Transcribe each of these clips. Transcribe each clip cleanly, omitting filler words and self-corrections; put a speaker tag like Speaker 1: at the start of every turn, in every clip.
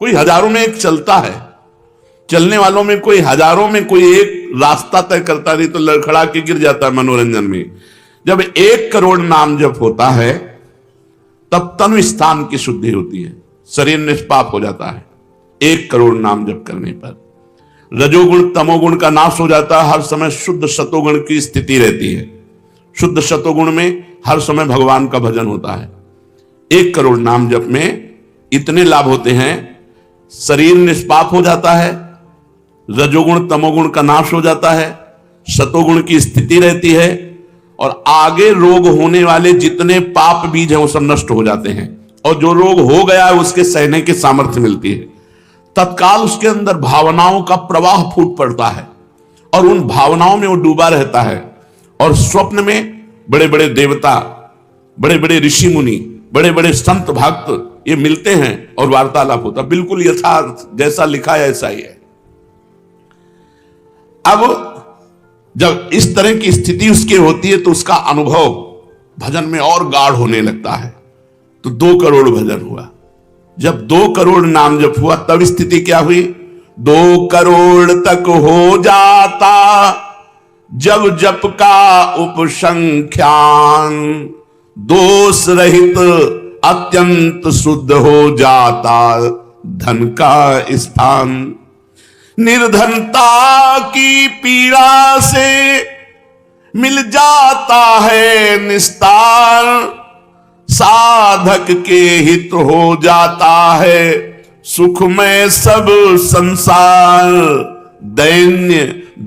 Speaker 1: कोई हजारों में एक चलता है, चलने वालों में कोई हजारों में कोई एक रास्ता तय करता, नहीं तो लड़खड़ा के गिर जाता है मनोरंजन में। जब 1 करोड़ नाम जप होता है तब तनु स्थान की शुद्धि होती है, शरीर निष्पाप हो जाता है 1 करोड़ नाम जप करने पर। रजोगुण तमोगुण का नाश हो जाता है, हर समय शुद्ध सतोगुण की स्थिति रहती है। शुद्ध सतोगुण में हर समय भगवान का भजन होता है। 1 करोड़ नाम जप में इतने लाभ होते हैं, शरीर निष्पाप हो जाता है, रजोगुण तमोगुण का नाश हो जाता है, सतोगुण की स्थिति रहती है, और आगे रोग होने वाले जितने पाप बीज हैं वो सब नष्ट हो जाते हैं, और जो रोग हो गया है उसके सहने की सामर्थ्य मिलती है। तत्काल उसके अंदर भावनाओं का प्रवाह फूट पड़ता है और उन भावनाओं में वो डूबा रहता है, और स्वप्न में बड़े बड़े देवता, बड़े बड़े ऋषि मुनि, बड़े बड़े संत भक्त ये मिलते हैं और वार्तालाप होता, बिल्कुल यथार्थ जैसा लिखा है ऐसा ही है। अब जब इस तरह की स्थिति उसकी होती है तो उसका अनुभव भजन में और गाढ़ होने लगता है। तो 2 करोड़ भजन हुआ। जब 2 करोड़ नाम जप हुआ तब स्थिति क्या हुई? 2 करोड़ तक हो जाता जब जप का उपसंख्यान, दोष रहित अत्यंत शुद्ध हो जाता धन का स्थान। निर्धनता की पीड़ा से मिल जाता है निस्तार, साधक के हित हो जाता है सुखमय सब संसार। दैन्य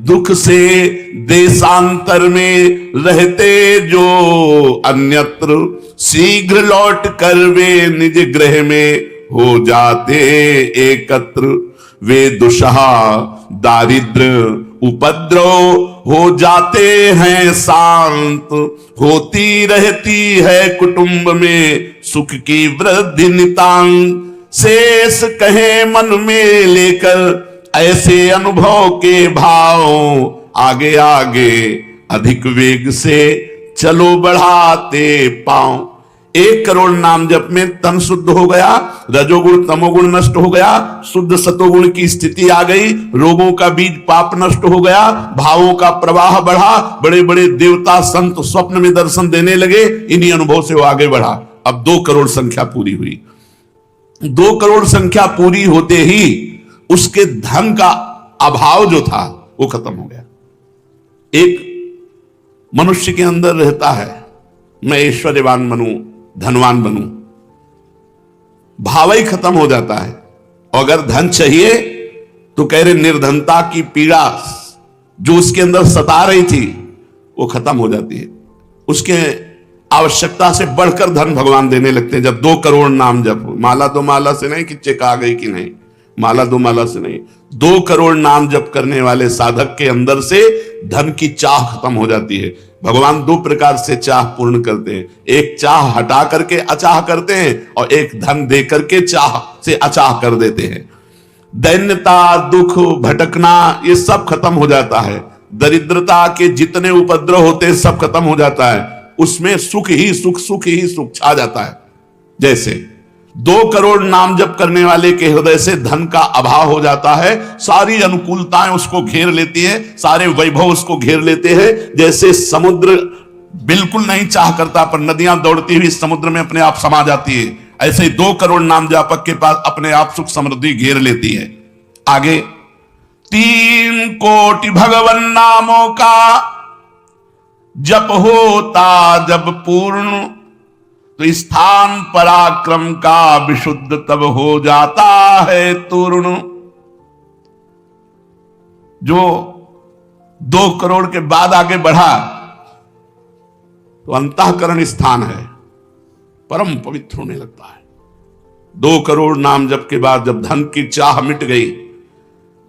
Speaker 1: दुख से देशांतर में रहते जो अन्यत्र, शीघ्र लौट कर वे निज गृह में हो जाते एकत्र। वे दुषहा दारिद्र उपद्रव हो जाते हैं शांत, होती रहती है कुटुंब में सुख की वृद्धि नितांत। शेष कहे मन में लेकर ऐसे अनुभव के भाव, आगे आगे अधिक वेग से चलो बढ़ाते पांव। 1 करोड़ नाम जप में तन शुद्ध हो गया, रजोगुण तमोगुण नष्ट हो गया, शुद्ध सतोगुण की स्थिति आ गई, रोगों का बीज पाप नष्ट हो गया, भावों का प्रवाह बढ़ा, बड़े बड़े देवता संत स्वप्न में दर्शन देने लगे। इन्हीं अनुभव से वो आगे बढ़ा। अब 2 करोड़ संख्या पूरी हुई। 2 करोड़ संख्या पूरी होते ही उसके धन का अभाव जो था वो खत्म हो गया। एक मनुष्य के अंदर रहता है मैं ऐश्वर्यवान बनूं, धनवान बनूं, भाव ही खत्म हो जाता है। और अगर धन चाहिए तो कह रहे निर्धनता की पीड़ा जो उसके अंदर सता रही थी वो खत्म हो जाती है। उसके आवश्यकता से बढ़कर धन भगवान देने लगते हैं जब 2 करोड़ नाम जप। माला 2 माला से नहीं कि चेक आ गई कि नहीं, माला 2 माला से नहीं, 2 करोड़ नाम जप करने वाले साधक के अंदर से धन की चाह खत्म हो जाती है। भगवान 2 प्रकार से चाह पूर्ण करते हैं, एक चाह हटा करके अचाह करते हैं और एक धन दे करके चाह से अचाह कर देते हैं। दैन्यता, दुख, भटकना ये सब खत्म हो जाता है। दरिद्रता के जितने उपद्रव होते हैं सब खत्म हो जाता है। उसमें सुख ही सुख, सुख ही सुख छा जाता है। जैसे 2 करोड़ नाम जप करने वाले के हृदय से धन का अभाव हो जाता है, सारी अनुकूलताएं उसको घेर लेती है, सारे वैभव उसको घेर लेते हैं। जैसे समुद्र बिल्कुल नहीं चाह करता पर नदियां दौड़ती हुई समुद्र में अपने आप समा जाती है, ऐसे 2 करोड़ नाम जापक के पास अपने आप सुख समृद्धि घेर लेती है। आगे 3 कोटि भगवन नामों का जप होता जब पूर्ण, तो स्थान पराक्रम का विशुद्ध तब हो जाता है तूर्ण। जो 2 करोड़ के बाद आगे बढ़ा तो अंतःकरण स्थान है, परम पवित्र होने लगता है। 2 करोड़ नाम जप के बाद जब धन की चाह मिट गई,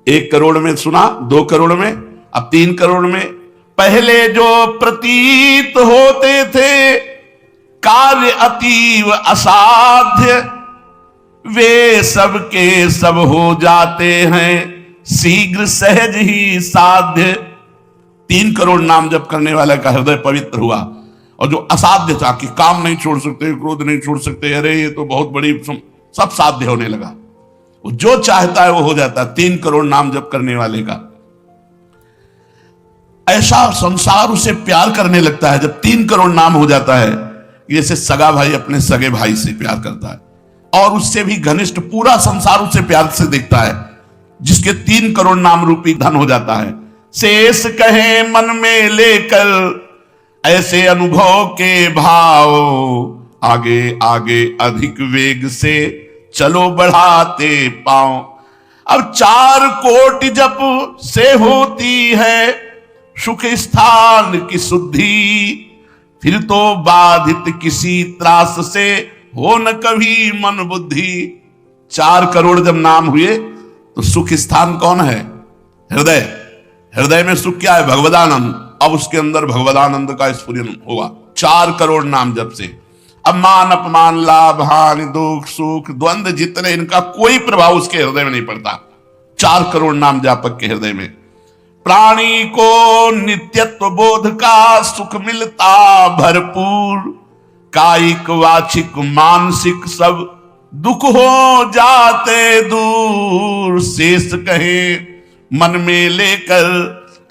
Speaker 1: 1 करोड़ में सुना, 2 करोड़ में, अब 3 करोड़ में। पहले जो प्रतीत होते थे कार्य अतीव असाध्य, वे सब के सब हो जाते हैं शीघ्र सहज ही साध्य। 3 करोड़ नाम जप करने वाले का हृदय पवित्र हुआ, और जो असाध्य था कि काम नहीं छोड़ सकते, क्रोध नहीं छोड़ सकते, अरे ये तो बहुत बड़ी, सब साध्य होने लगा। वो जो चाहता है वो हो जाता है। 3 करोड़ नाम जप करने वाले का ऐसा संसार उसे प्यार करने लगता है जब 3 करोड़ नाम हो जाता है। जैसे सगा भाई अपने सगे भाई से प्यार करता है और उससे भी घनिष्ठ पूरा संसार उसे प्यार से देखता है, जिसके 3 करोड़ नाम रूपी धन हो जाता है। शेष कहे मन में लेकर ऐसे अनुभव के भाव, आगे आगे अधिक वेग से चलो बढ़ाते पाओ। अब 4 कोटि जप से होती है सुख स्थान की शुद्धि, फिर तो बाधित किसी त्रास से हो न कभी मन बुद्धि। 4 करोड़ जब नाम हुए तो सुख स्थान कौन है? हृदय। हृदय में सुख क्या है? भगवदानंद। अब उसके अंदर भगवदानंद का स्फुरन होगा 4 करोड़ नाम जप से। अब मान अपमान लाभ हानि दुख सुख द्वंद्व जितने, इनका कोई प्रभाव उसके हृदय में नहीं पड़ता 4 करोड़ नाम जापक के हृदय में। प्राणी को नित्यत्व बोध का सुख मिलता भरपूर, कायिक वाचिक मानसिक सब दुख हो जाते दूर। शेष कहे मन में लेकर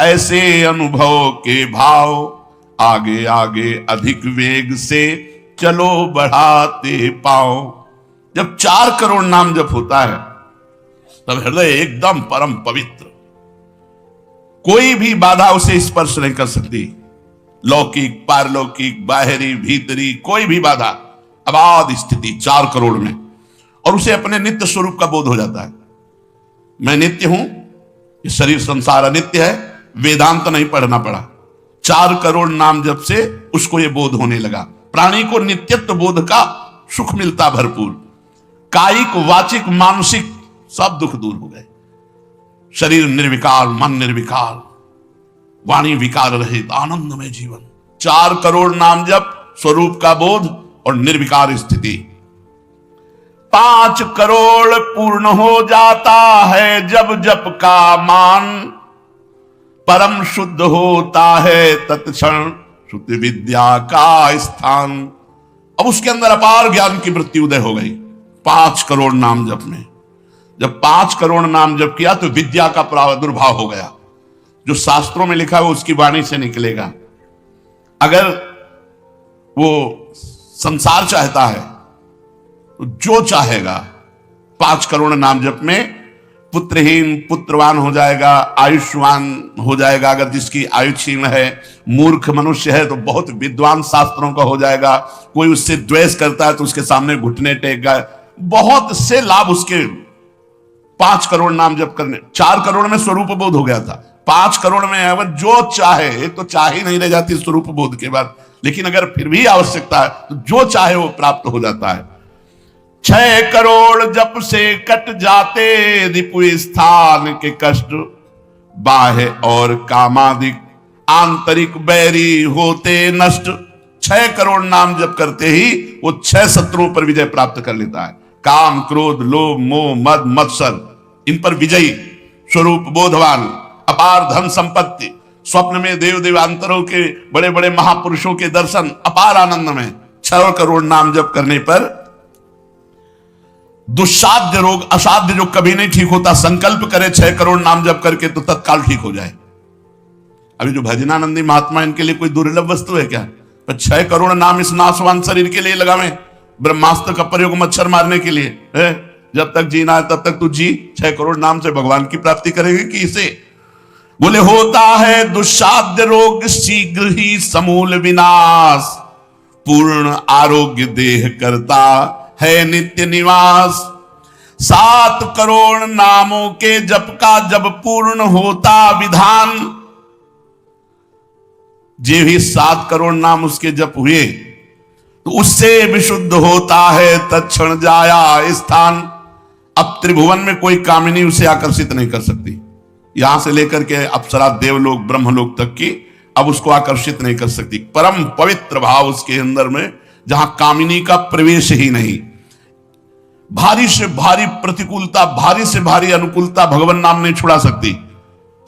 Speaker 1: ऐसे अनुभव के भाव, आगे आगे अधिक वेग से चलो बढ़ाते पाओ। जब 4 करोड़ नाम जप होता है तब हृदय एकदम परम पवित्र, कोई भी बाधा उसे स्पर्श नहीं कर सकती। लौकिक पारलौकिक बाहरी भीतरी कोई भी बाधा, अबाध स्थिति 4 करोड़ में। और उसे अपने नित्य स्वरूप का बोध हो जाता है। मैं नित्य हूं, ये शरीर संसार अनित्य है, वेदांत नहीं पढ़ना पड़ा। 4 करोड़ नाम जप से उसको ये बोध होने लगा। प्राणी को नित्यत्व बोध का सुख मिलता भरपूर, कायिक वाचिक मानसिक सब दुख दूर हो गए। शरीर निर्विकार, मन निर्विकार, वाणी विकार रहित आनंदमय जीवन। 4 करोड़ नाम जप, स्वरूप का बोध और निर्विकार स्थिति। 5 करोड़ पूर्ण हो जाता है जब जप का मान, परम शुद्ध होता है तत्क्षण शुद्ध विद्या का स्थान। अब उसके अंदर अपार ज्ञान की वृत्ति उदय हो गई 5 करोड़ नाम जप में। जब 5 करोड़ नाम जप किया तो विद्या का प्रादुर्भाव हो गया। जो शास्त्रों में लिखा है वो उसकी वाणी से निकलेगा। अगर वो संसार चाहता है तो जो चाहेगा 5 करोड़ नाम जप में पुत्रहीन पुत्रवान हो जाएगा, आयुष्मान हो जाएगा। अगर जिसकी आयु क्षीण है, मूर्ख मनुष्य है तो बहुत विद्वान शास्त्रों का हो जाएगा। कोई उससे द्वेष करता है तो उसके सामने घुटने टेकेगा। बहुत से लाभ उसके 5 करोड़ नाम जप करने। 4 करोड़ में स्वरूप बोध हो गया था, 5 करोड़ में अगर जो चाहे तो चाहे नहीं रह जाती स्वरूप बोध के बाद, लेकिन अगर फिर भी आवश्यकता है तो जो चाहे वो प्राप्त हो जाता है। 6 करोड़ जप से कट जाते रिपु स्थान के कष्ट, बाह्य और कामादिक आंतरिक बैरी होते नष्ट। 6 करोड़ नाम जप करते ही वो 6 शत्रुओं पर विजय प्राप्त कर लेता है। काम क्रोध लोभ मोह मद मत्सर, इन पर विजयी, स्वरूप बोधवान, अपार धन संपत्ति, स्वप्न में देव देवांतरों के बड़े बड़े महापुरुषों के दर्शन, अपार आनंद में। 6 करोड़ नाम जप करने पर दुस्साध्य रोग असाध्य जो कभी नहीं ठीक होता, संकल्प करे 6 करोड़ नाम जप करके तो तत्काल ठीक हो जाए। अभी जो भजनानंदी महात्मा, इनके लिए कोई दुर्लभ वस्तु है क्या? पर 6 करोड़ नाम इस नाशवान शरीर के लिए लगावे, ब्रह्मास्त्र का प्रयोग मच्छर मारने के लिए है। जब तक जीना है तब तक तू जी, 6 करोड़ नाम से भगवान की प्राप्ति करेगी कि इसे? बोले होता है दुस्साध्य रोग शीघ्र ही समूल विनाश, पूर्ण आरोग्य देह करता है नित्य निवास। 7 करोड़ नामों के जप का जब पूर्ण होता विधान, जे भी 7 करोड़ नाम उसके जप हुए तो उससे विशुद्ध होता है तत्क्षण जाया स्थान। अब त्रिभुवन में कोई कामिनी उसे आकर्षित नहीं कर सकती, यहां से लेकर के अप्सरा देवलोक ब्रह्मलोक तक की अब उसको आकर्षित नहीं कर सकती। परम पवित्र भाव उसके अंदर में, जहां कामिनी का प्रवेश ही नहीं। भारी से भारी प्रतिकूलता, भारी से भारी अनुकूलता भगवान नाम नहीं छुड़ा सकती।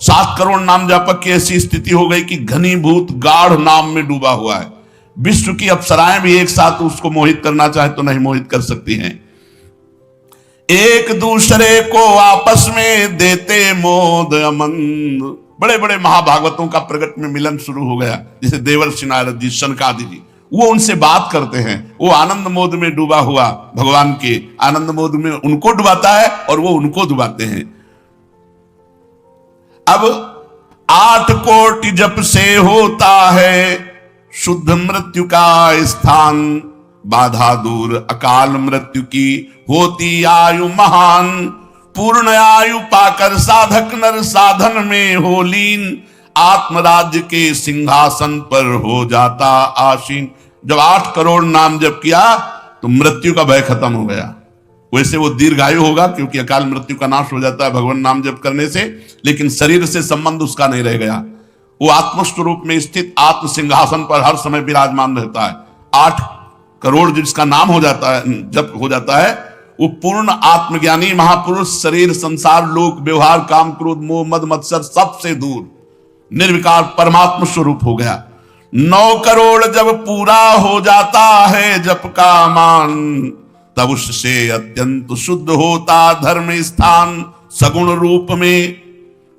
Speaker 1: 7 करोड़ नाम जापक की ऐसी स्थिति हो गई कि घनीभूत गाढ़ नाम में डूबा हुआ है। विश्व की अप्सराएं भी एक साथ उसको मोहित करना चाहे तो नहीं मोहित कर सकती हैं। एक दूसरे को आपस में देते मोद अमंद। बड़े बड़े महाभागवतों का प्रगट में मिलन शुरू हो गया, जैसे देवर्षि नारद जी, शनकादि जी, वो उनसे बात करते हैं। वो आनंद मोद में डूबा हुआ भगवान के आनंद मोद में उनको डुबाता है और वो उनको डुबाते हैं। अब 8 कोटि जप से होता है शुद्ध मृत्यु का स्थान, बाधा दूर अकाल मृत्यु की होती आयु महान, पूर्ण आयु पाकर साधक नर साधन में हो लीन, आत्मराज्य के सिंहासन पर हो जाता आसीन। जब 8 करोड़ नाम जप किया तो मृत्यु का भय खत्म हो गया। वैसे वो दीर्घायु होगा क्योंकि अकाल मृत्यु का नाश हो जाता है भगवान नाम जप करने से, लेकिन शरीर से संबंध उसका नहीं रह गया। वो आत्मस्वरूप में स्थित आत्म सिंहासन पर हर समय विराजमान रहता है। 8 करोड़ जिसका नाम हो जाता है, जब हो जाता है, वो पूर्ण आत्मज्ञानी महापुरुष शरीर संसार लोक व्यवहार काम क्रोध मोह मद मत्सर सबसे दूर निर्विकार परमात्मा स्वरूप हो गया। 9 करोड़ जब पूरा हो जाता है जप का मान, तब उससे अत्यंत शुद्ध होता धर्म स्थान, सगुण रूप में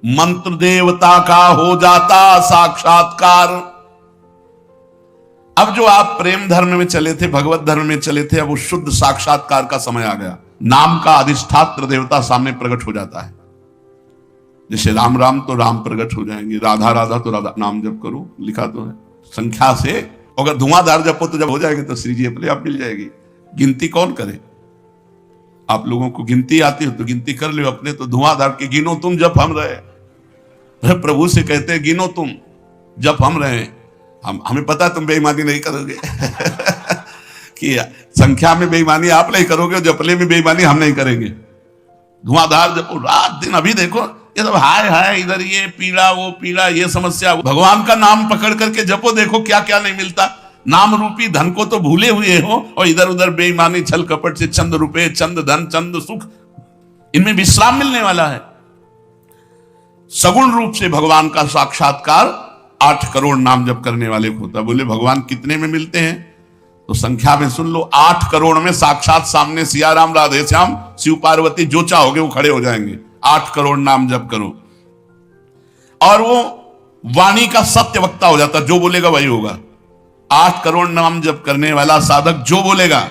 Speaker 1: मंत्र देवता का हो जाता साक्षात्कार। अब जो आप प्रेम धर्म में चले थे, भगवत धर्म में चले थे, अब वो शुद्ध साक्षात्कार का समय आ गया। नाम का अधिष्ठात्र देवता सामने प्रकट हो जाता है। जैसे राम राम तो राम प्रकट हो जाएंगे, राधा राधा तो राधा नाम जप करो, लिखा तो है संख्या से। अगर धुआंधार जपो तो जब हो जाएगी तो श्री जी अपने आप मिल जाएगी। गिनती कौन करे? आप लोगों को गिनती आती हो तो गिनती कर लो अपने, तो धुआंधार के गिनो तुम जप हम रहे। प्रभु से कहते हैं गिनो तुम जप हम रहे। हमें पता है तुम बेईमानी नहीं करोगे कि संख्या में बेईमानी आप नहीं करोगे, जपले में बेईमानी हम नहीं करेंगे। धुआंधार जपो रात दिन। अभी देखो ये सब हाय हाय, इधर ये पीड़ा वो पीड़ा, ये समस्या। भगवान का नाम पकड़ करके जपो, देखो क्या क्या नहीं मिलता। नाम रूपी धन को तो भूले हुए हो और इधर उधर बेईमानी छल कपट से चंद रुपए चंद धन चंद सुख, इनमें विश्राम मिलने वाला है। सगुण रूप से भगवान का साक्षात्कार 8 करोड़ नाम जप करने वाले को होता है। बोले भगवान कितने में मिलते हैं? तो संख्या में सुन लो, 8 करोड़ में साक्षात सामने सिया राम राधे श्याम शिव पार्वती जो चाहोगे वो खड़े हो जाएंगे। 8 करोड़ नाम जप करो और वो वाणी का सत्य वक्ता हो जाता, जो बोलेगा वही होगा। 8 करोड़ नाम जप करने वाला साधक जो बोलेगा,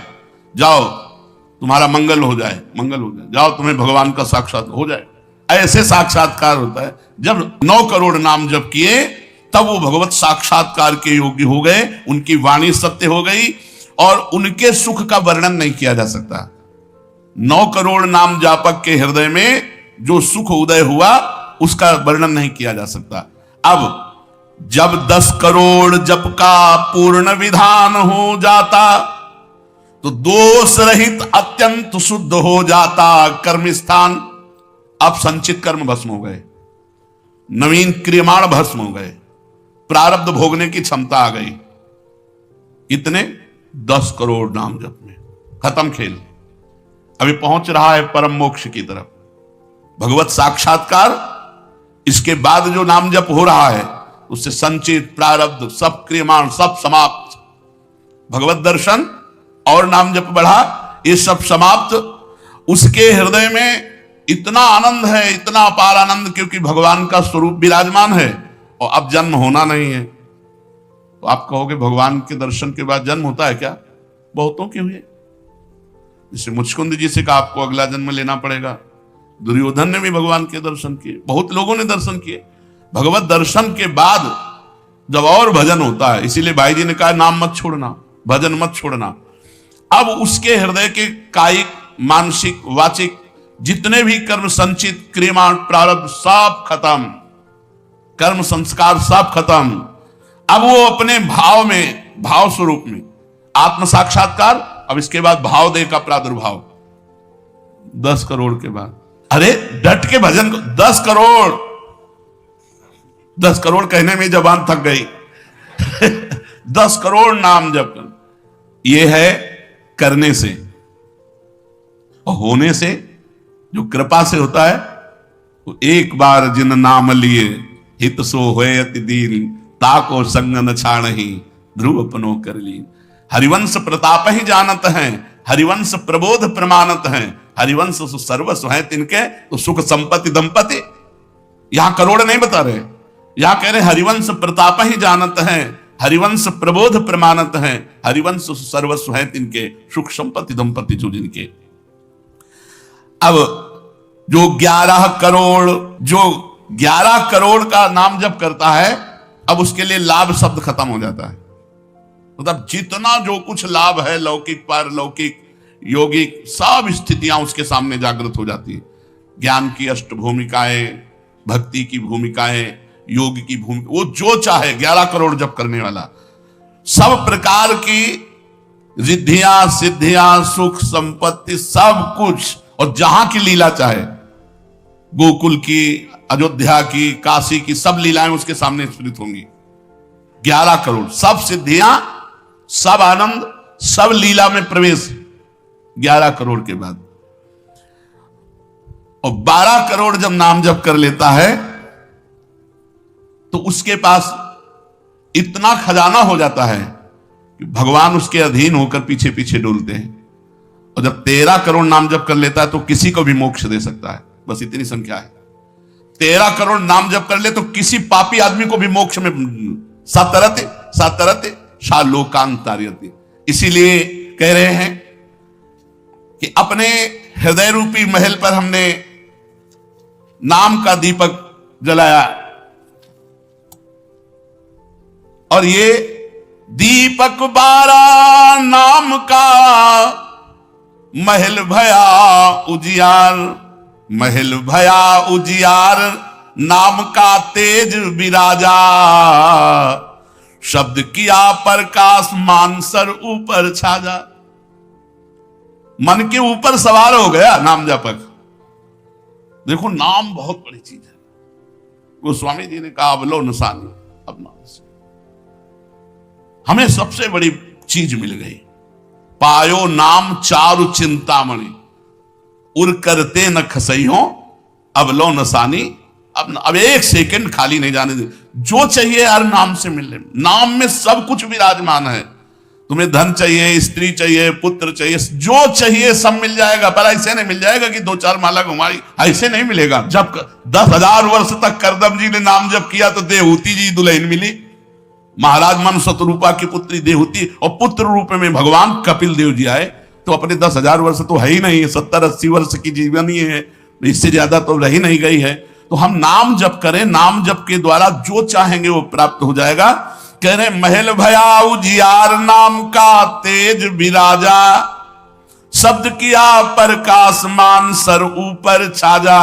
Speaker 1: जाओ तुम्हारा मंगल हो जाए, मंगल हो जाए, जाओ तुम्हें भगवान का साक्षात हो जाए, ऐसे साक्षात्कार होता है। जब 9 करोड़ नाम जप किए तब वो भगवत साक्षात्कार के योग्य हो गए, उनकी वाणी सत्य हो गई और उनके सुख का वर्णन नहीं किया जा सकता। 9 करोड़ नाम जापक के हृदय में जो सुख उदय हुआ उसका वर्णन नहीं किया जा सकता। अब जब 10 करोड़ जप का पूर्ण विधान हो जाता तो दोष रहित अत्यंत शुद्ध हो जाता कर्म स्थान। अब संचित कर्म भस्म हो गए, नवीन क्रियमाण भस्म हो गए, प्रारब्ध भोगने की क्षमता आ गई। इतने 10 करोड़ नाम जप में खत्म खेल। अभी पहुंच रहा है परम मोक्ष की तरफ, भगवत साक्षात्कार। इसके बाद जो नाम जप हो रहा है उससे संचित प्रारब्ध सब क्रियमाण सब समाप्त। भगवत दर्शन और नाम जप बढ़ा, ये सब समाप्त। उसके हृदय में इतना आनंद है, इतना अपार आनंद, क्योंकि भगवान का स्वरूप विराजमान है और अब जन्म होना नहीं है। तो आप कहोगे भगवान के दर्शन के बाद जन्म होता है क्या? बहुतों के हुए। जैसे मुचकुंद जी से कहा आपको अगला जन्म लेना पड़ेगा। दुर्योधन ने भी भगवान के दर्शन किए, बहुत लोगों ने दर्शन किए। भगवत दर्शन के बाद जब और भजन होता है, इसीलिए भाई जी ने कहा नाम मत छोड़ना, भजन मत छोड़ना। अब उसके हृदय के कायिक मानसिक वाचिक जितने भी कर्म संचित क्रियमाण प्रारब्ध सब खत्म, कर्म संस्कार सब खत्म। अब वो अपने भाव में, भाव स्वरूप में आत्म साक्षात्कार। अब इसके बाद भाव देह का प्रादुर्भाव 10 करोड़ के बाद। अरे डट के भजन को 10 करोड़, 10 करोड़ कहने में जबान थक गई 10 करोड़ नाम जप कर, ये है करने से। और होने से, जो कृपा से होता है, वो एक बार जिन नाम लिए हित सो होए अति दीन, ताको संग न छाणहि ध्रुव अपनो कर लीन। हरिवंश प्रताप ही जानत हैं, हरिवंश प्रबोध प्रमाणत हैं, हरिवंश सर्वस्व है तिनके, तो सुख संपत्ति दंपति। यहां करोड़ नहीं बता रहे, यहां कह रहे हरिवंश प्रताप ही जानत हैं, हरिवंश प्रबोध प्रमाणत हैं, हरिवंश सर्वस्व है तिनके, सुख संपत्ति दंपति जो जिनके। अब जो 11 करोड़ का नाम जप करता है, अब उसके लिए लाभ शब्द खत्म हो जाता है। मतलब जितना जो कुछ लाभ है, लौकिक पारलौकिक यौगिक, सब स्थितियां उसके सामने जागृत हो जाती है। ज्ञान की अष्ट भूमिकाएं, भक्ति की भूमिकाएं, योग की भूमिका, वो जो चाहे 11 करोड़ जप करने वाला, सब प्रकार की रिद्धियां सिद्धियां सुख संपत्ति सब कुछ, और जहां की लीला चाहे, गोकुल की, अयोध्या की, काशी की, सब लीलाएं उसके सामने स्फुरित होंगी। 11 करोड़, सब सिद्धियां, सब आनंद, सब लीला में प्रवेश 11 करोड़ के बाद। और 12 करोड़ जब नाम जप कर लेता है तो उसके पास इतना खजाना हो जाता है कि भगवान उसके अधीन होकर पीछे पीछे डोलते हैं। और जब 13 करोड़ नाम जप कर लेता है तो किसी को भी मोक्ष दे सकता है, बस इतनी संख्या है। 13 करोड़ नाम जप कर ले तो किसी पापी आदमी को भी मोक्ष में सातरते शालोकांतार्यते। इसीलिए कह रहे हैं कि अपने हृदय रूपी महल पर हमने नाम का दीपक जलाया, और ये दीपक 12 नाम का महल भया उजियार, महल भया उजियार, नाम का तेज विराजा, शब्द किया प्रकाश मानसर ऊपर छाजा। मन के ऊपर सवार हो गया नाम जपक। देखो नाम बहुत बड़ी चीज है। गोस्वामी जी ने कहा अवलो नसानी, अब नाम से हमें सबसे बड़ी चीज मिल गई। पायो नाम चारु चिंतामणि, उर करते न खसई हो, अवलो नसानी। अब एक सेकंड खाली नहीं जाने दे, जो चाहिए हर नाम से मिलने। नाम में सब कुछ विराजमान है। तुम्हें धन चाहिए, स्त्री चाहिए, पुत्र चाहिए, जो चाहिए सब मिल जाएगा। पर ऐसे नहीं मिल जाएगा कि 2-4 माला घुमाई, ऐसे नहीं मिलेगा। जब 10,000 वर्ष तक करदम जी ने नाम जप किया तो देहूति जी दुल्हन मिली, महाराज मनु शतरूपा की पुत्री देहूति, और पुत्र रूप में भगवान कपिल देव जी आए। तो अपने 10,000 वर्ष तो है ही नहीं, 70-80 वर्ष की जीवन ही है, इससे ज्यादा तो रही नहीं गई है। तो हम नाम जप करें, नाम जप के द्वारा जो चाहेंगे वो प्राप्त हो जाएगा। कह रहे महल भया उजियार, नाम का तेज विराजा, शब्द किया प्रकाश मान सर ऊपर छाजा।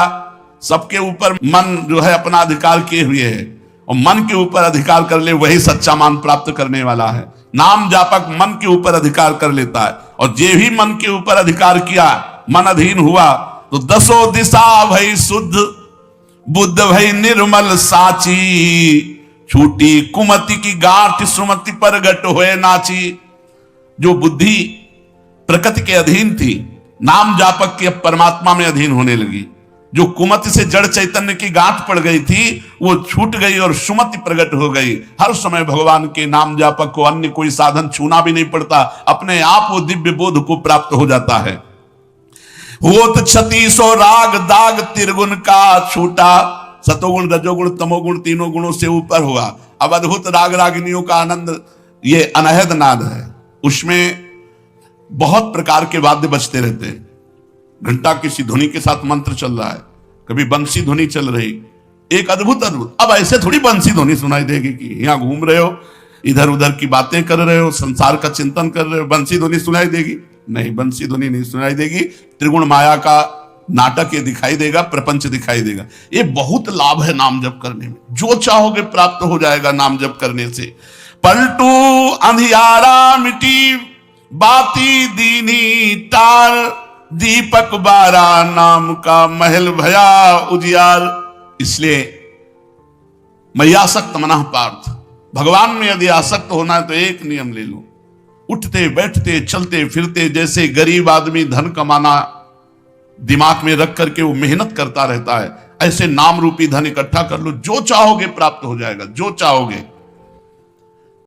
Speaker 1: सबके ऊपर मन जो है अपना अधिकार किए हुए है, और मन के ऊपर अधिकार कर ले वही सच्चा मान प्राप्त करने वाला है। नाम जापक मन के ऊपर अधिकार कर लेता है, और जे भी मन के ऊपर अधिकार किया, मन अधीन हुआ, तो 10 दिशा भई शुद्ध, बुद्ध भई निर्मल साची, छूटी कुमति की गांठ सुमति परगट होए नाची। जो बुद्धि प्रकृति के अधीन थी, नाम जापक के परमात्मा में अधीन होने लगी। जो कुमति से जड़ चैतन्य की गांठ पड़ गई थी वो छूट गई और सुमति प्रकट हो गई। हर समय भगवान के नाम जापक को अन्य कोई साधन छूना भी नहीं पड़ता, अपने आप वो दिव्य बोध को प्राप्त हो जाता है। होत 36 राग दाग त्रिगुण का छूटा, सतोगुण रजोगुण तमोगुण तीनों गुणों से ऊपर हुआ। अब अद्भुत राग रागिनियों का आनंद ये अनहद नाद है। उसमें बहुत प्रकार के वाद्य बजते रहते हैं। घंटा किसी ध्वनि के साथ मंत्र चल रहा है, कभी बंसी ध्वनि चल रही, एक अद्भुत। अब ऐसे थोड़ी बंसी ध्वनि सुनाई देगी कि यहाँ घूम रहे हो, इधर उधर की बातें कर रहे हो, संसार का चिंतन कर रहे हो, बंसी ध्वनि सुनाई देगी? नहीं, बंसी ध्वनि नहीं सुनाई देगी। त्रिगुण माया का नाटक ये दिखाई देगा, प्रपंच दिखाई देगा। ये बहुत लाभ है नाम जप करने में, जो चाहोगे प्राप्त हो जाएगा नाम जप करने से। पलटू अंधियारा मिटी, बाती दीनी तार, दीपक 12 नाम का महल भया उजियार। इसलिए मैयासक्त मनः पार्थ, भगवान में यदि आसक्त होना है तो एक नियम ले लो, उठते बैठते चलते फिरते जैसे गरीब आदमी धन कमाना दिमाग में रख करके वो मेहनत करता रहता है, ऐसे नाम रूपी धन इकट्ठा कर लो, जो चाहोगे प्राप्त हो जाएगा, जो चाहोगे।